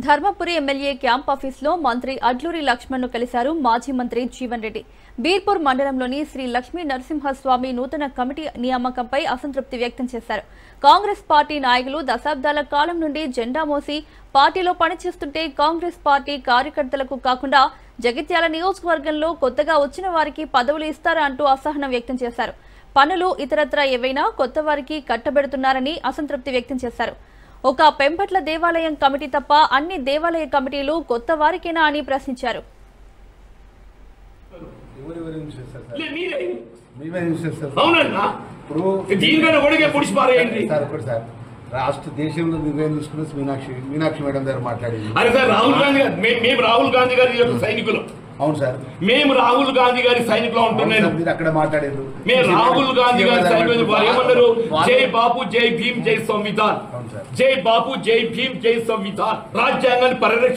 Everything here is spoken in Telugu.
ధర్మపురి ఎమ్మెల్యే క్యాంప్ ఆఫీసులో మంత్రి అడ్లూరి లక్ష్మణ్ను కలిశారు మాజీ మంత్రి జీవన్ రెడ్డి. బీర్పూర్ మండలంలోని శ్రీ లక్ష్మీ నరసింహస్వామి నూతన కమిటీ నియామకంపై అసంతృప్తి వ్యక్తం చేశారు. కాంగ్రెస్ పార్టీ నాయకులు దశాబ్దాల కాలం నుండి జెండా మోసి పార్టీలో పనిచేస్తుంటే కాంగ్రెస్ పార్టీ కార్యకర్తలకు కాకుండా జగిత్యాల నియోజకవర్గంలో కొత్తగా వచ్చిన వారికి పదవులు ఇస్తారా అంటూ అసహనం వ్యక్తం చేశారు. పనులు ఇతరత్రా ఏవైనా కొత్త వారికి కట్టబెడుతున్నారని అసంతృప్తి వ్యక్తం చేశారు. ఒక పెంపట్ల దేవాలయం కమిటీ తప్ప అన్ని దేవాలయ కమిటీలు కొత్త వారికేనా అని ప్రశ్నించారు. రాష్ట్ర దేశంలో నిర్ణయం తీసుకున్న మీనాక్షి మేడం గారు మాట్లాడింది. రాహుల్ గాంధీ గారి సైనికులు. అవును సార్, మేము రాహుల్ గాంధీ గారి సైనికులు ఉంటున్నాను. మీరు అక్కడ మాట్లాడారు. మేము రాహుల్ గాంధీ గారి సైనికులు ఏమన్నారు? జై బాపు జై భీమ్ జై సంవిధాన్, జై బాపు జై భీమ్ జై సంవిధాన్, రాజ్యాంగాన్ని పరిరక్ష